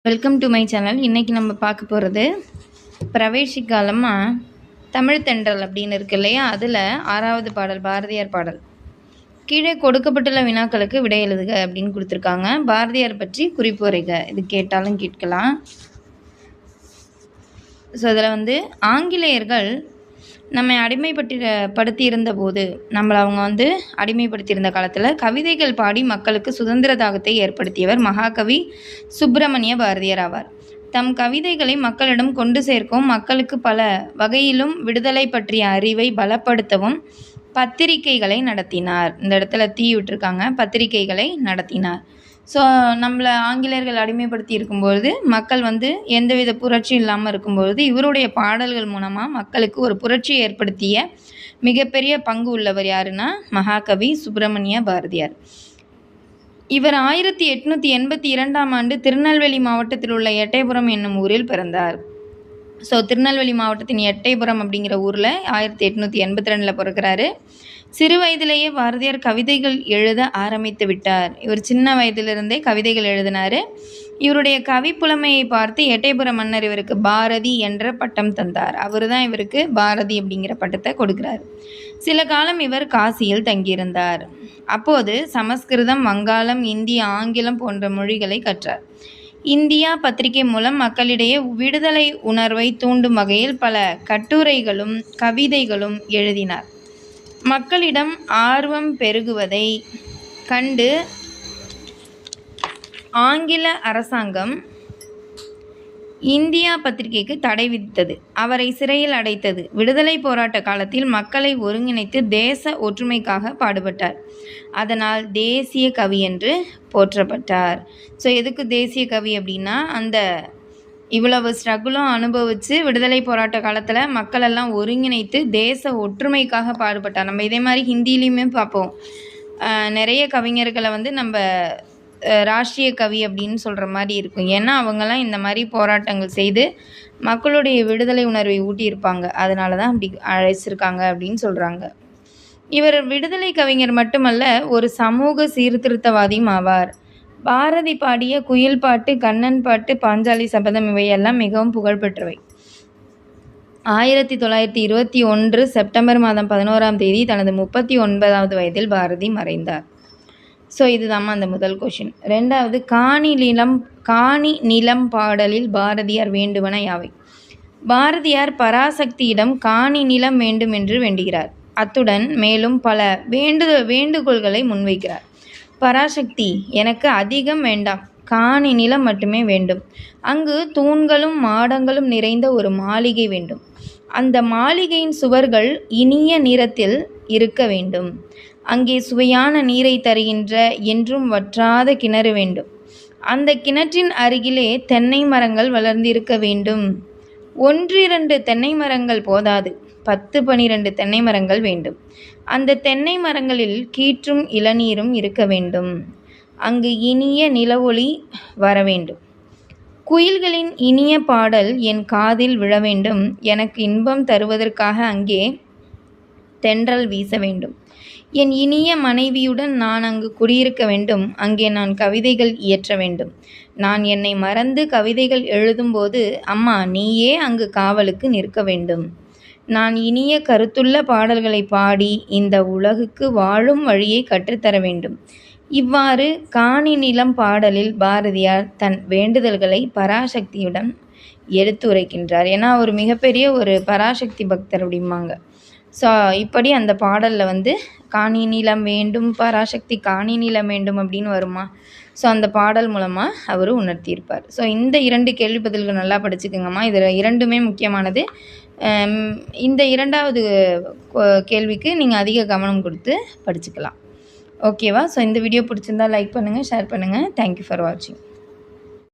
Welcome to my channel. இன்றைக்கி நம்ம பார்க்க போகிறது பிரவேசி காலமாக தமிழ் தென்றல் அப்படின்னு இருக்கு இல்லையா, அதில் 6வது பாடல் பாரதியார் பாடல். கீழே கொடுக்கப்பட்டுள்ள வினாக்களுக்கு விடை எழுதுக அப்படின்னு கொடுத்துருக்காங்க. பாரதியார் பற்றி குறிப்பு வரைக, இது கேட்டாலும் கேட்கலாம். ஸோ அதில் ஆங்கிலேயர்கள் நம்மை அடிமைப்படுத்தி இருந்தபோது அவங்க அடிமைப்படுத்தியிருந்த காலத்தில் கவிதைகள் பாடி மக்களுக்கு சுதந்திர தாகத்தை ஏற்படுத்தியவர் மகாகவி சுப்பிரமணிய பாரதியார் ஆவார். தம் கவிதைகளை மக்களிடம் கொண்டு சேர்க்கவும் மக்களுக்கு பல வகையிலும் விடுதலை பற்றிய அறிவை பலப்படுத்தவும் பத்திரிகைகளை நடத்தினார். இந்த இடத்துல தீ விட்டுருக்காங்க, பத்திரிகைகளை நடத்தினார். ஸோ நம்மளை ஆங்கிலேயர்கள் அடிமைப்படுத்தி இருக்கும்பொழுது மக்கள் எந்தவித புரட்சி இல்லாமல் இருக்கும்பொழுது இவருடைய பாடல்கள் மூலமாக மக்களுக்கு ஒரு புரட்சியை ஏற்படுத்திய மிகப்பெரிய பங்கு உள்ளவர் யாருன்னா மகாகவி சுப்பிரமணிய பாரதியார். இவர் 1882ஆம் ஆண்டு திருநெல்வேலி மாவட்டத்தில் உள்ள எட்டயபுரம் என்னும் ஊரில் பிறந்தார். ஸோ திருநெல்வேலி மாவட்டத்தின் எட்டயபுரம் அப்படிங்கிற ஊரில் 1882 பிறக்கிறாரு. சிறு வயதிலேயே பாரதியார் கவிதைகள் எழுத ஆரம்பித்து விட்டார். இவர் சின்ன வயதிலிருந்தே கவிதைகள் எழுதினார். இவருடைய கவி புலமையை பார்த்து எட்டயபுர மன்னர் இவருக்கு பாரதி என்ற பட்டம் தந்தார். அவர் தான் இவருக்கு பாரதி அப்படிங்கிற பட்டத்தை கொடுக்குறார். சில காலம் இவர் காசியில் தங்கியிருந்தார். அப்போது சமஸ்கிருதம், வங்காளம், இந்தி, ஆங்கிலம் போன்ற மொழிகளை கற்றார். இந்தியா பத்திரிகை மூலம் மக்களிடையே விடுதலை உணர்வை தூண்டும் வகையில் பல கட்டுரைகளும் கவிதைகளும் எழுதினார். மக்களிடம் ஆர்வம் பெருகுவதை கண்டு ஆங்கில அரசாங்கம் இந்தியா பத்திரிகைக்கு தடை விதித்தது. அவரை சிறையில் அடைத்தது. விடுதலை போராட்ட காலத்தில் மக்களை ஒருங்கிணைத்து தேச ஒற்றுமைக்காக பாடுபட்டார். அதனால் தேசிய கவி என்று போற்றப்பட்டார். ஸோ எதுக்கு தேசிய கவி அப்படின்னா, இவ்வளவு ஸ்ட்ரகுளும் அனுபவித்து விடுதலை போராட்ட காலத்தில் மக்களெல்லாம் ஒருங்கிணைத்து தேச ஒற்றுமைக்காக பாடுபட்டார். நம்ம இதே மாதிரி ஹிந்திலையுமே பார்ப்போம். நிறைய கவிஞர்களை நம்ம ராஷ்ட்ரிய கவி அப்படின்னு சொல்கிற மாதிரி இருக்கும். ஏன்னா அவங்கெல்லாம் இந்த மாதிரி போராட்டங்கள் செய்து மக்களுடைய விடுதலை உணர்வை ஊட்டியிருப்பாங்க. அதனால தான் அப்படி அழைச்சிருக்காங்க அப்படின்னு சொல்கிறாங்க. இவர் விடுதலை கவிஞர் மட்டுமல்ல, ஒரு சமூக சீர்திருத்தவாதியும் ஆவார். பாரதி பாடிய குயில் பாட்டு, கண்ணன் பாட்டு, பாஞ்சாலி சபதம் இவையெல்லாம் மிகவும் புகழ்பெற்றவை. 1921 செப்டம்பர் மாதம் 11ஆம் தேதி தனது 39வது வயதில் பாரதி மறைந்தார். ஸோ இதுதான் அந்த முதல் கொஷின். ரெண்டாவது, காணி நிலம் பாடலில் பாரதியார் வேண்டுவன யாவை? பாரதியார் பராசக்தியிடம் காணி நிலம் வேண்டும் என்று வேண்டுகிறார். அத்துடன் மேலும் பல வேண்டுகோள்களை முன்வைக்கிறார். பராசக்தி, எனக்கு அதிகம் வேண்டாம், காணி நிலம் மட்டுமே வேண்டும். அங்கு தூண்களும் மாடங்களும் நிறைந்த ஒரு மாளிகை வேண்டும். அந்த மாளிகையின் சுவர்கள் இனிய நிறத்தில் இருக்க வேண்டும். அங்கே சுவையான நீரை தருகின்ற என்றும் வற்றாத கிணறு வேண்டும். அந்த கிணற்றின் அருகிலே தென்னை மரங்கள் வளர்ந்திருக்க வேண்டும். 1-2 தென்னை மரங்கள் போதாது, 10-12 தென்னை மரங்கள் வேண்டும். அந்த தென்னை மரங்களில் கீற்றும் இளநீரும் இருக்க வேண்டும். அங்கு இனிய நிலவொளி வர வேண்டும். குயில்களின் இனிய பாடல் என் காதில் விழ வேண்டும். எனக்கு இன்பம் தருவதற்காக அங்கே தென்றல் வீச வேண்டும். என் இனிய மனைவியுடன் நான் அங்கு குடியிருக்க வேண்டும். அங்கே நான் கவிதைகள் இயற்ற வேண்டும். நான் என்னை மறந்து கவிதைகள் எழுதும்போது அம்மா நீயே அங்கு காவலுக்கு நிற்க வேண்டும். நான் இனிய கருத்துள்ள பாடல்களை பாடி இந்த உலகுக்கு வாழும் வழியை கற்றுத்தர வேண்டும். இவ்வாறு காணி நிலம் பாடலில் பாரதியார் தன் வேண்டுதல்களை பராசக்தியுடன் எடுத்துரைக்கின்றார். ஏன்னா அவர் மிகப்பெரிய ஒரு பராசக்தி பக்தர் அப்படிம்பாங்க. ஸோ இப்படி அந்த பாடலில் காணி நிலம் வேண்டும், பராசக்தி காணி நிலம் வேண்டும் அப்படின்னு வருமா. ஸோ அந்த பாடல் மூலமாக அவர் உணர்த்தியிருப்பார். ஸோ இந்த 2 கேள்வி பதில்கள் நல்லா படிச்சுக்கோங்கம்மா. இதில் 2மே முக்கியமானது. இந்த 2வது கேள்விக்கு நீங்கள் அதிக கவனம் கொடுத்து படிச்சுக்கலாம். ஓகேவா? ஸோ இந்த வீடியோ பிடிச்சிருந்தால் லைக் பண்ணுங்கள், ஷேர் பண்ணுங்கள். தேங்க்யூ ஃபார் வாட்சிங்.